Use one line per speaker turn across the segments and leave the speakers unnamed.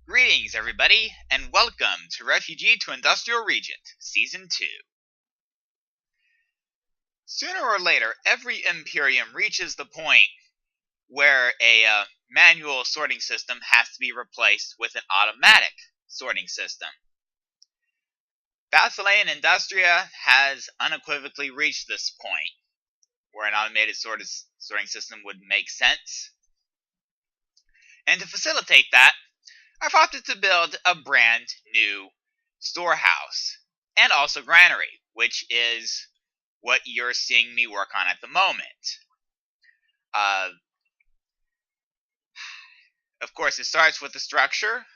Greetings, everybody, and welcome to Refugee to Industrial Regent, Season 2. Sooner or later, every Imperium reaches the point where a manual sorting system has to be replaced with an automatic sorting system. Basilean Industria has unequivocally reached this point, where an automated sorting system would make sense. And to facilitate that, I've opted to build a brand new storehouse and also granary, which is what you're seeing me work on at the moment. Of course, it starts with the structure.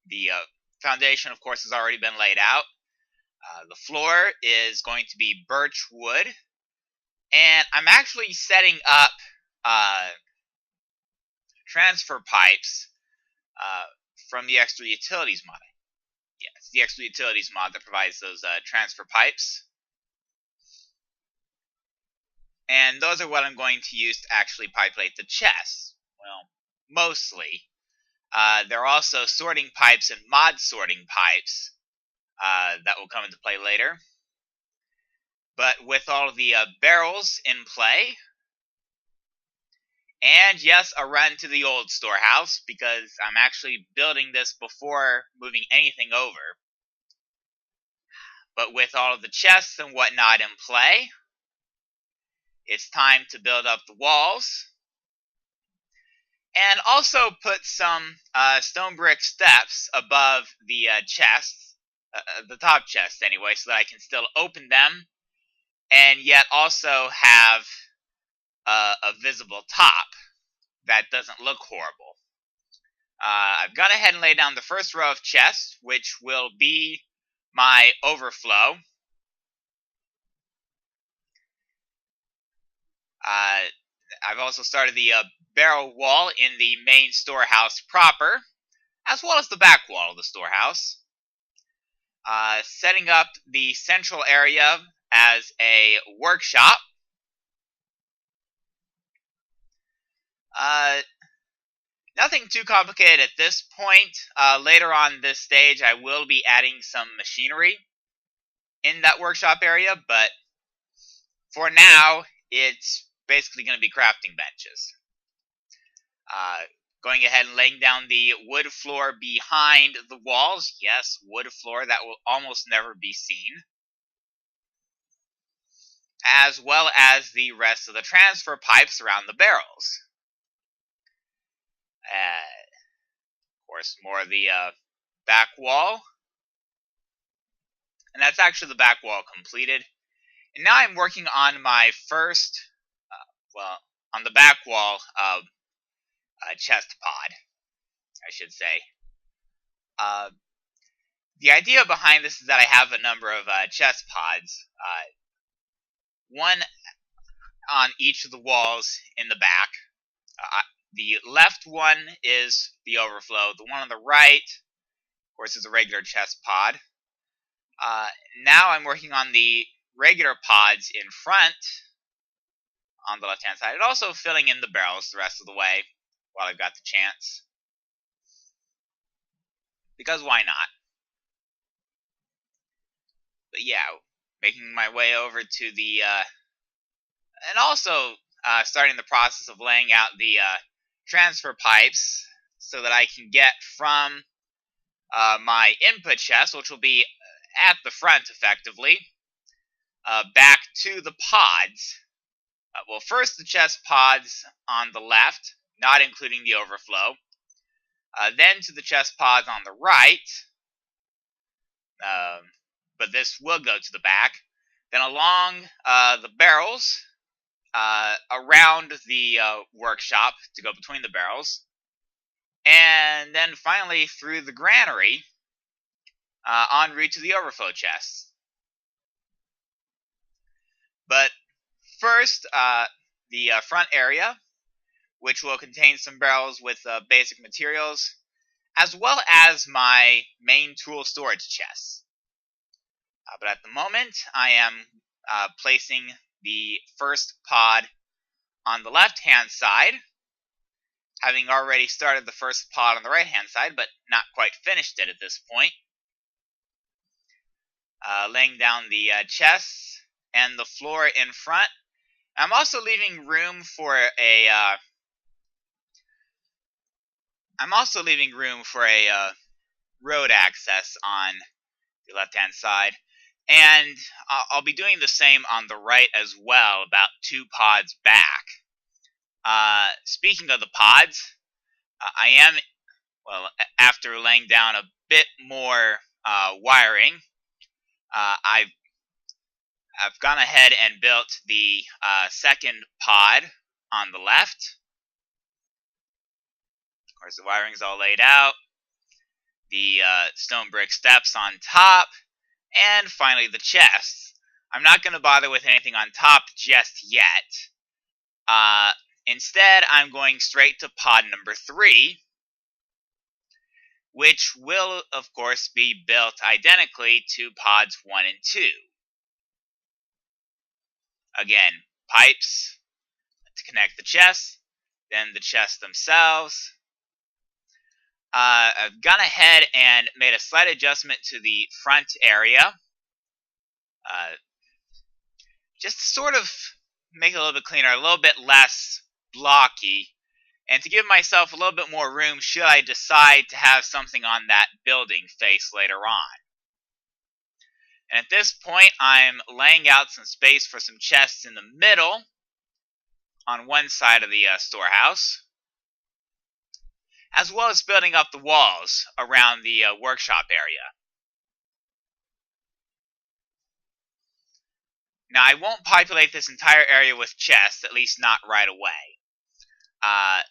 The foundation, of course, has already been laid out. The floor is going to be birch wood, and I'm actually setting up transfer pipes from the extra utilities mod. Yeah, it's the extra utilities mod that provides those transfer pipes. And those are what I'm going to use to actually pipeplate the chests. Well, mostly. There are also sorting pipes and mod sorting pipes that will come into play later. But with all of the barrels in play, and yes, a run to the old storehouse, because I'm actually building this before moving anything over. But with all of the chests and whatnot in play, it's time to build up the walls. And also put some stone brick steps above the chests, the top chests anyway, so that I can still open them, and yet also have a visible top that doesn't look horrible. I've gone ahead and laid down the first row of chests, which will be my overflow. I've also started the barrel wall in the main storehouse proper, as well as the back wall of the storehouse. Setting up the central area as a workshop. Nothing too complicated at this point. Later on this stage, I will be adding some machinery in that workshop area, but for now, it's basically going to be crafting benches. Going ahead and laying down the wood floor behind the walls. Yes, wood floor that will almost never be seen. As well as the rest of the transfer pipes around the barrels. Of course, more of the back wall. And that's actually the back wall completed. And now I'm working on my first, on the back wall of chest pod, I should say. The idea behind this is that I have a number of chest pods, one on each of the walls in the back. The left one is the overflow. The one on the right, of course, is a regular chest pod. Now I'm working on the regular pods in front on the left-hand side, and also filling in the barrels the rest of the way while I've got the chance. Because why not? But yeah, making my way over to the, and also starting the process of laying out the transfer pipes so that I can get from my input chest, which will be at the front effectively, back to the pods. Well, first the chest pods on the left, not including the overflow. Then to the chest pods on the right, but this will go to the back. Then along the barrels, around the workshop to go between the barrels. And then finally through the granary, en route to the overflow chests. But first, the front area, which will contain some barrels with basic materials, as well as my main tool storage chests. But at the moment, I am placing the first pod on the left-hand side, having already started the first pod on the right-hand side, but not quite finished it at this point. Laying down the chests and the floor in front. I'm also leaving room for a road access on the left-hand side, and I'll be doing the same on the right as well, about 2 pods back. Speaking of the pods, after laying down a bit more wiring, I've gone ahead and built the second pod on the left. Of course, the wiring's all laid out. The stone brick steps on top, and finally the chests. I'm not going to bother with anything on top just yet. Instead, I'm going straight to pod number 3, which will, of course, be built identically to pods 1 and 2. Again, pipes to connect the chests, then the chests themselves. I've gone ahead and made a slight adjustment to the front area, just to sort of make it a little bit cleaner, a little bit less blocky, and to give myself a little bit more room should I decide to have something on that building face later on. And at this point, I'm laying out some space for some chests in the middle on one side of the storehouse, as well as building up the walls around the workshop area. Now, I won't populate this entire area with chests, at least not right away. I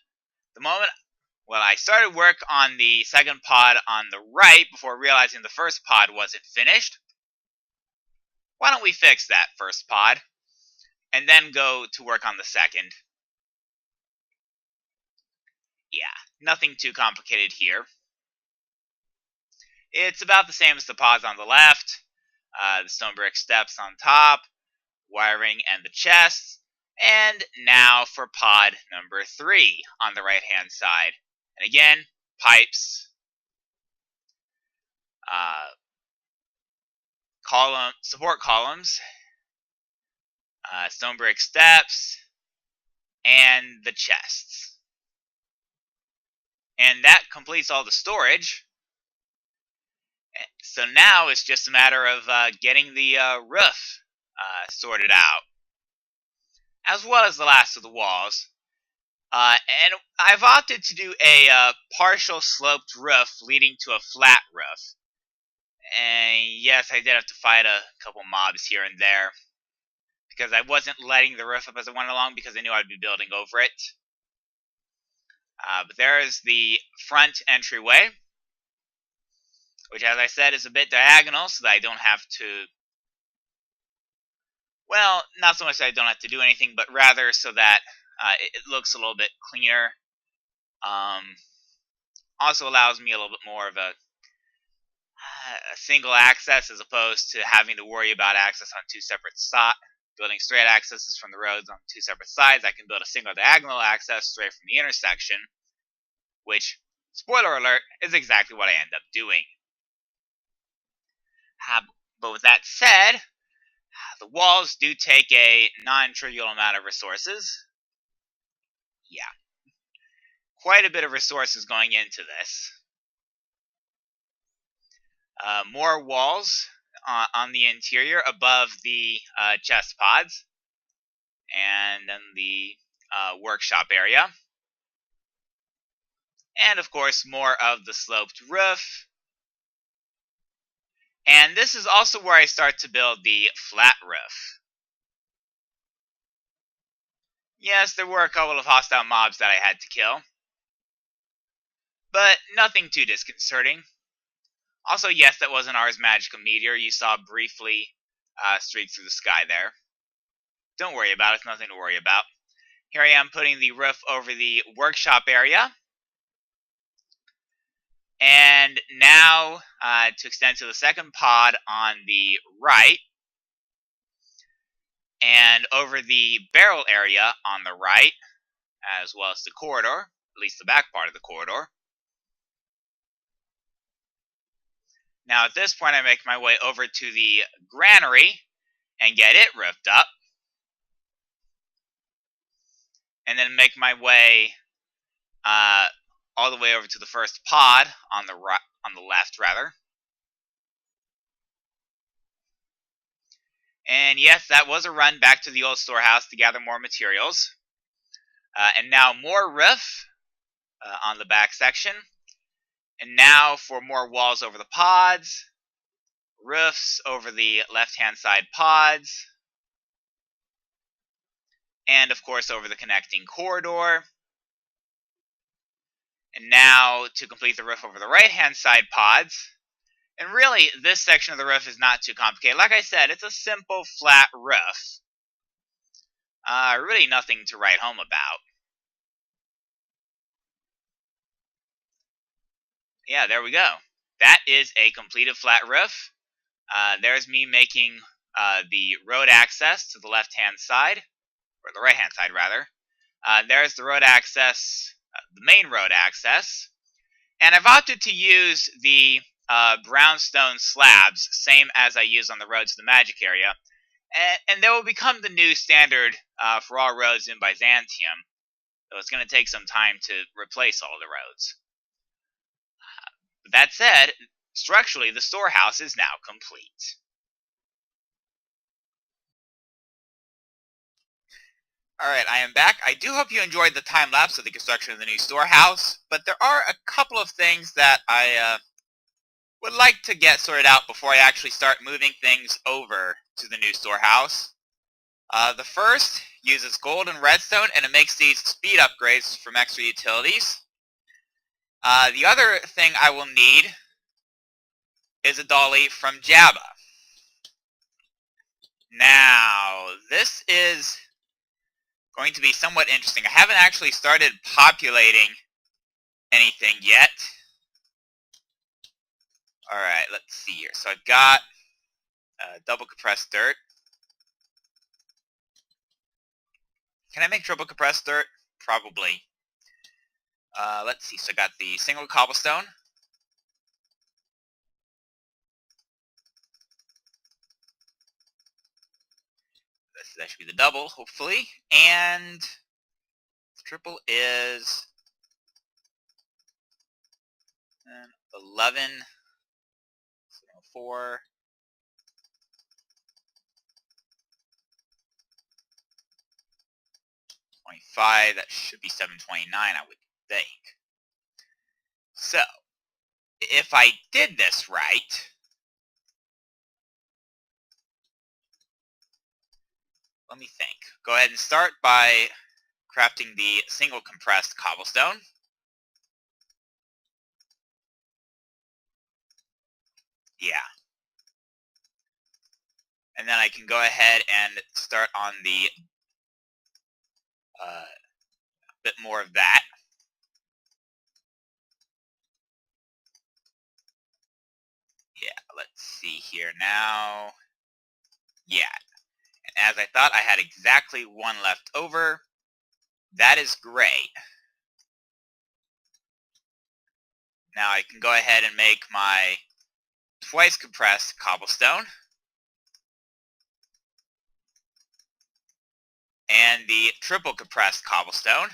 started work on the second pod on the right before realizing the first pod wasn't finished. Why don't we fix that first pod, and then go to work on the second? Yeah, nothing too complicated here. It's about the same as the pods on the left. The stone brick steps on top, wiring and the chests, and now for pod number 3 on the right-hand side. And again, pipes, support columns, stone brick steps, and the chests. And that completes all the storage. So now it's just a matter of getting the roof sorted out, as well as the last of the walls. And I've opted to do a partial sloped roof leading to a flat roof. And yes, I did have to fight a couple mobs here and there, because I wasn't letting the roof up as I went along because I knew I'd be building over it. But there is the front entryway, which, as I said, is a bit diagonal so that I don't have to... Well, not so much that I don't have to do anything, but rather so that it looks a little bit cleaner. Also allows me a little bit more of a single access as opposed to having to worry about access on 2 separate sides. Building straight accesses from the roads on 2 separate sides, I can build a single diagonal access straight from the intersection, which, spoiler alert, is exactly what I end up doing. But with that said, the walls do take a non-trivial amount of resources. Yeah. Quite a bit of resources going into this. More walls on the interior above the chest pods. And then the workshop area. And of course, more of the sloped roof. And this is also where I start to build the flat roof. Yes, there were a couple of hostile mobs that I had to kill, but nothing too disconcerting. Also, yes, that was an Ars Magica meteor you saw briefly streak through the sky there. Don't worry about it, it's nothing to worry about. Here I am putting the roof over the workshop area. And now, to extend to the second pod on the right, and over the barrel area on the right, as well as the corridor at least the back part of the corridor. Now at this point I make my way over to the granary and get it roofed up. And then make my way all the way over to the first pod on the left rather. And yes, that was a run back to the old storehouse to gather more materials. And now more roof on the back section. And now for more walls over the pods, roofs over the left-hand side pods, and of course over the connecting corridor. And now to complete the roof over the right-hand side pods. And really, this section of the roof is not too complicated. Like I said, it's a simple flat roof. Really nothing to write home about. Yeah, there we go. That is a completed flat roof. There's me making the road access to the left-hand side, or the right-hand side rather. There's the road access, the main road access. And I've opted to use the brownstone slabs, same as I use on the roads to the magic area. And they will become the new standard for all roads in Byzantium. So it's going to take some time to replace all of the roads. But that said, structurally, the storehouse is now complete. Alright, I am back. I do hope you enjoyed the time-lapse of the construction of the new storehouse, but there are a couple of things that I would like to get sorted out before I actually start moving things over to the new storehouse. The first uses gold and redstone, and it makes these speed upgrades from extra utilities. The other thing I will need is a dolly from Jabba. Now, this is going to be somewhat interesting. I haven't actually started populating anything yet. Alright, let's see here. So I've got double compressed dirt. Can I make triple compressed dirt? Probably. Let's see. So I got the single cobblestone. That should be the double, hopefully. And triple is 11, 4, 25. That should be 729, I would think. So, if I did this right, let me think. Go ahead and start by crafting the single compressed cobblestone. Yeah. And then I can go ahead and start on the bit more of that. Yeah, let's see here now. Yeah. And as I thought, I had exactly one left over. That is great. Now I can go ahead and make my twice compressed cobblestone. And the triple compressed cobblestone.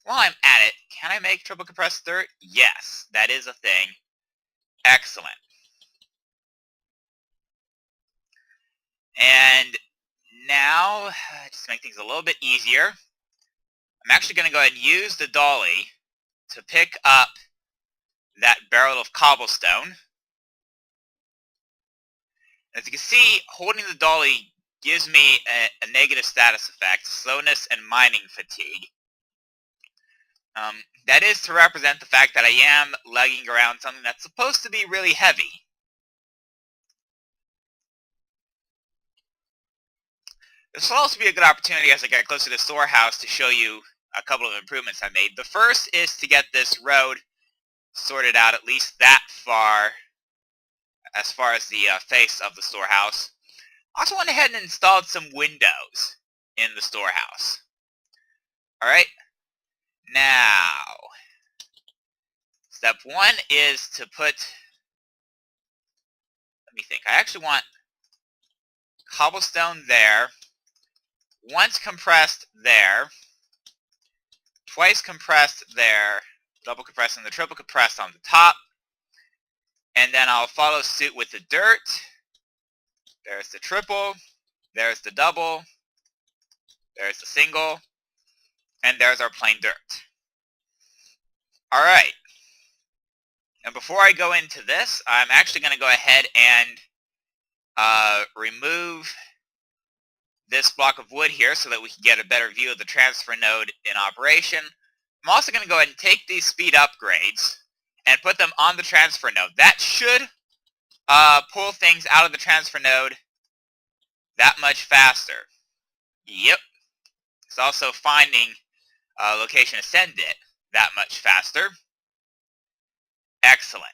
While I'm at it, can I make triple compressed dirt? Yes, that is a thing. Excellent. And now, just to make things a little bit easier, I'm actually going to go ahead and use the dolly to pick up that barrel of cobblestone. As you can see, holding the dolly gives me a negative status effect, slowness and mining fatigue. That is to represent the fact that I am lugging around something that's supposed to be really heavy. This will also be a good opportunity as I get closer to the storehouse to show you a couple of improvements I made. The first is to get this road sorted out at least that far, as far as the face of the storehouse. I also went ahead and installed some windows in the storehouse. Alright, Now, step 1 is to put, let me think, I actually want cobblestone there, once compressed there, twice compressed there, double compressed and the triple compressed on the top, and then I'll follow suit with the dirt. There's the triple, there's the double, there's the single, and there's our plain dirt. Alright, and before I go into this, I'm actually going to go ahead and remove this block of wood here so that we can get a better view of the transfer node in operation. I'm also going to go ahead and take these speed upgrades and put them on the transfer node. That should pull things out of the transfer node that much faster. Yep. It's also finding location to send it that much faster. Excellent.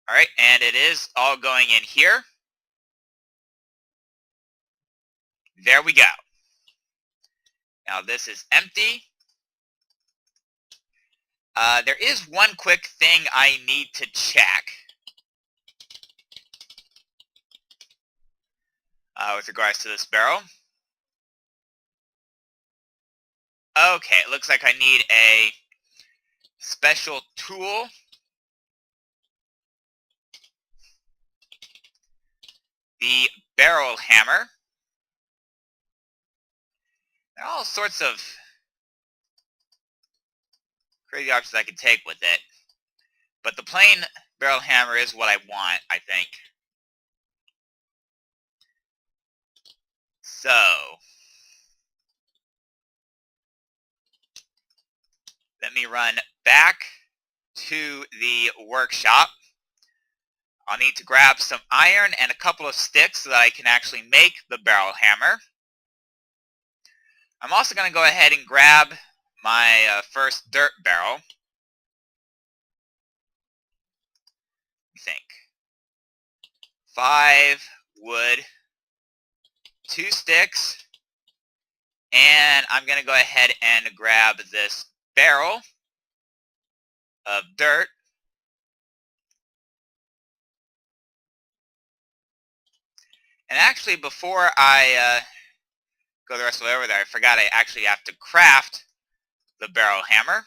Alright, and it is all going in here. There we go. Now this is empty. There is one quick thing I need to check with regards to this barrel. Okay, it looks like I need a special tool. The barrel hammer. There are all sorts of crazy options I can take with it. But the plain barrel hammer is what I want, I think. So, let me run back to the workshop. I'll need to grab some iron and a couple of sticks so that I can actually make the barrel hammer. I'm also going to go ahead and grab my first dirt barrel. Let me think. 5 wood, 2 sticks, and I'm going to go ahead and grab this barrel of dirt. And actually, before I go the rest of the way over there, I forgot I actually have to craft the barrel hammer.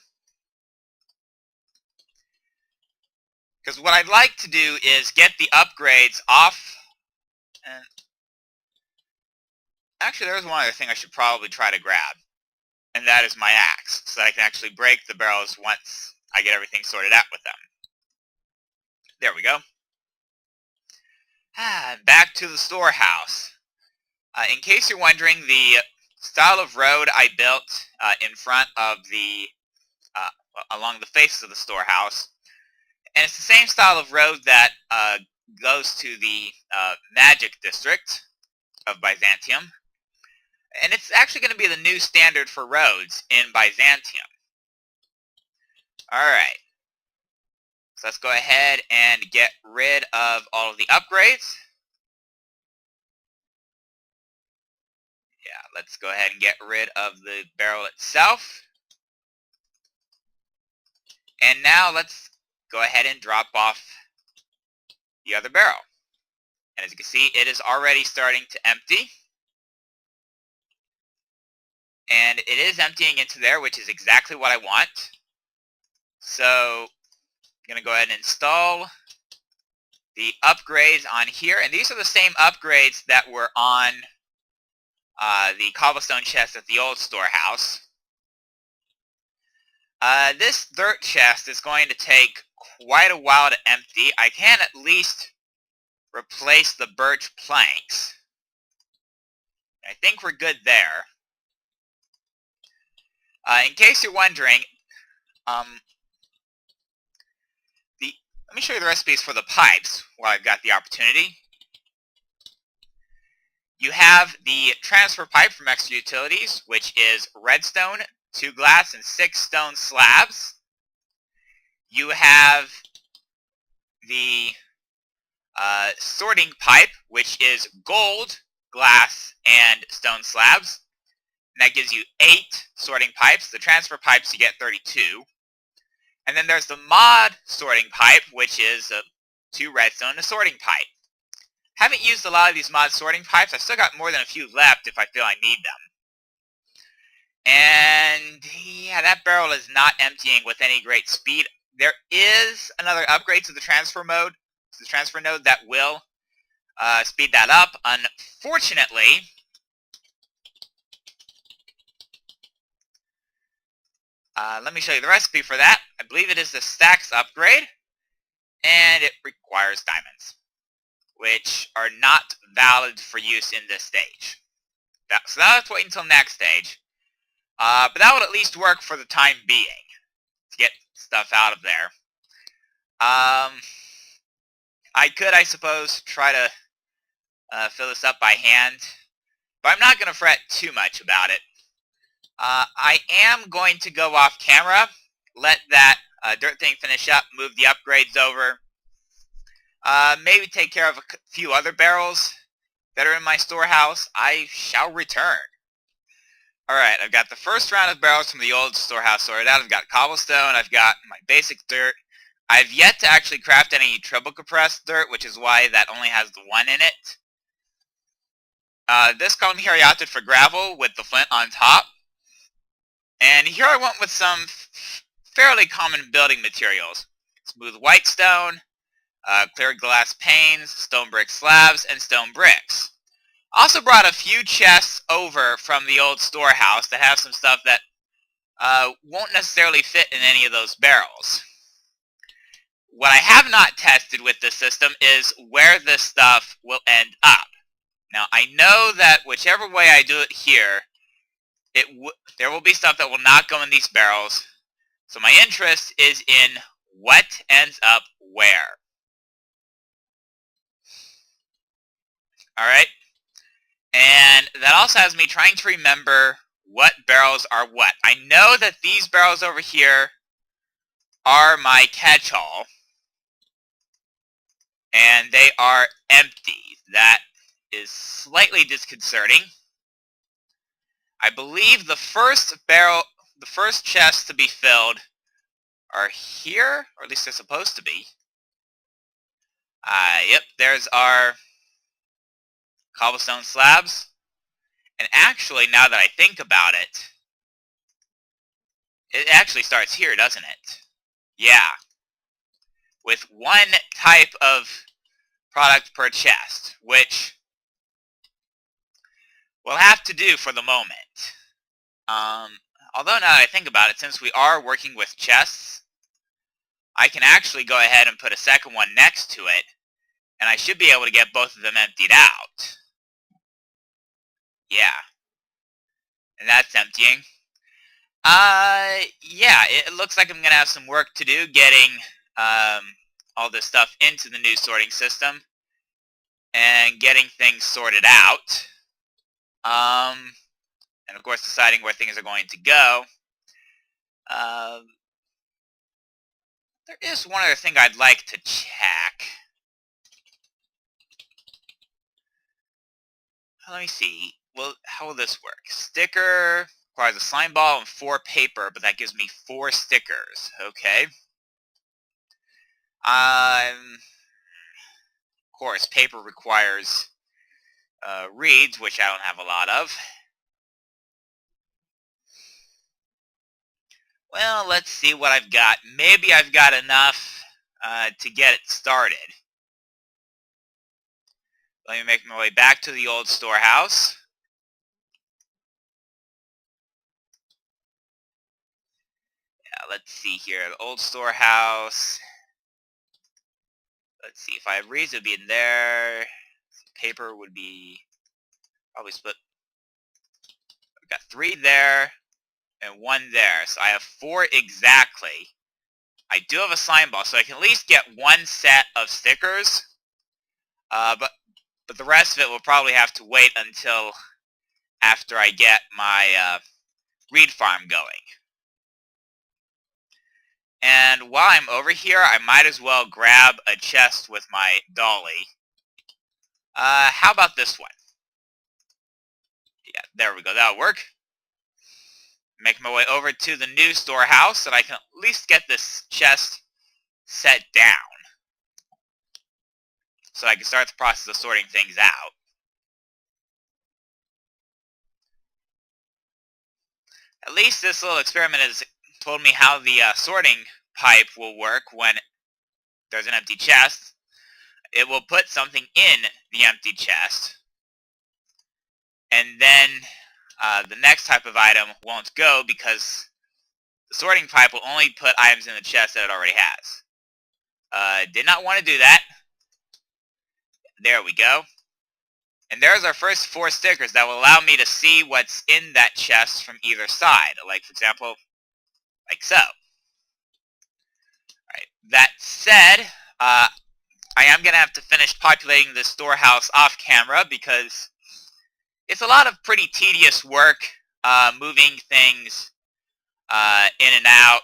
Because what I'd like to do is get the upgrades off. And actually, there's one other thing I should probably try to grab. And that is my axe, so that I can actually break the barrels once I get everything sorted out with them. There we go. Back to the storehouse. In case you're wondering, the style of road I built in front of the, along the faces of the storehouse, and it's the same style of road that goes to the magic district of Byzantium. And it's actually going to be the new standard for roads in Byzantium. Alright. So let's go ahead and get rid of all of the upgrades. Yeah, let's go ahead and get rid of the barrel itself. And now let's go ahead and drop off the other barrel. And as you can see, it is already starting to empty. And it is emptying into there, which is exactly what I want. So I'm going to go ahead and install the upgrades on here. And these are the same upgrades that were on the cobblestone chest at the old storehouse. This dirt chest is going to take quite a while to empty. I can at least replace the birch planks. I think we're good there. In case you're wondering, let me show you the recipes for the pipes while I've got the opportunity. You have the transfer pipe from Extra Utilities, which is redstone, 2 glass, and 6 stone slabs. You have the sorting pipe, which is gold, glass, and stone slabs. and that gives you 8 sorting pipes. The transfer pipes, you get 32. And then there's the mod sorting pipe, which is 2 redstone and a sorting pipe. Haven't used a lot of these mod sorting pipes. I've still got more than a few left if I feel I need them. And yeah, that barrel is not emptying with any great speed. There is another upgrade to the transfer node that will speed that up. Unfortunately, let me show you the recipe for that. I believe it is the stacks upgrade, and it requires diamonds, which are not valid for use in this stage. So I'll have to wait until next stage. But that would at least work for the time being to get stuff out of there. I could, I suppose, try to fill this up by hand, but I'm not going to fret too much about it. I am going to go off camera, let that dirt thing finish up, move the upgrades over, maybe take care of a few other barrels that are in my storehouse. I shall return. Alright, I've got the first round of barrels from the old storehouse sorted out. I've got cobblestone, I've got my basic dirt. I've yet to actually craft any triple compressed dirt, which is why that only has the 1 in it. This column here I opted for gravel with the flint on top. And here I went with some fairly common building materials. Smooth white stone, clear glass panes, stone brick slabs, and stone bricks. Also brought a few chests over from the old storehouse that have some stuff that won't necessarily fit in any of those barrels. What I have not tested with this system is where this stuff will end up. Now, I know that whichever way I do it here, there will be stuff that will not go in these barrels. So my interest is in what ends up where. Alright? And that also has me trying to remember what barrels are what. I know that these barrels over here are my catch-all, and they are empty. That is slightly disconcerting. I believe the first chests to be filled are here, or at least they're supposed to be. Yep, there's our cobblestone slabs. And actually, now that I think about it, it actually starts here, doesn't it? Yeah. With 1 type of product per chest, which we'll have to do for the moment. Although now that I think about it, since we are working with chests, I can actually go ahead and put a second one next to it, and I should be able to get both of them emptied out. Yeah. And that's emptying. Yeah, it looks like I'm going to have some work to do getting all this stuff into the new sorting system and getting things sorted out. And of course deciding where things are going to go. There is one other thing I'd like to check. Let me see. Well, how will this work? Sticker requires a slime ball and 4 paper, but that gives me 4 stickers. Okay. Of course, paper requires reeds, which I don't have a lot of. Well, let's see what I've got. Maybe I've got enough to get it started. Let me make my way back to the old storehouse. Yeah, let's see here. The old storehouse. Let's see. If I have reeds, it would be in there. Paper would be probably split. I've got 3 there and 1 there. So I have 4 exactly. I do have a slime ball, so I can at least get 1 set of stickers. But the rest of it will probably have to wait until after I get my reed farm going. And while I'm over here, I might as well grab a chest with my dolly. How about this one? Yeah, there we go. That'll work. make my way over to the new storehouse, and I can at least get this chest set down, so I can start the process of sorting things out. At least this little experiment has told me how the sorting pipe will work when there's an empty chest. It will put something in the empty chest, and then the next type of item won't go because the sorting pipe will only put items in the chest that it already has. Did not want to do that. There we go. And there's our first 4 stickers that will allow me to see what's in that chest from either side. Like, for example, like so. Alright, that said, I am going to have to finish populating the storehouse off camera because it's a lot of pretty tedious work, moving things in and out,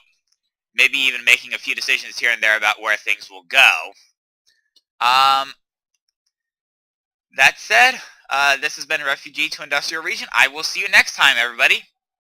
maybe even making a few decisions here and there about where things will go. That said, this has been Refugee to Industrial Regent. I will see you next time, everybody.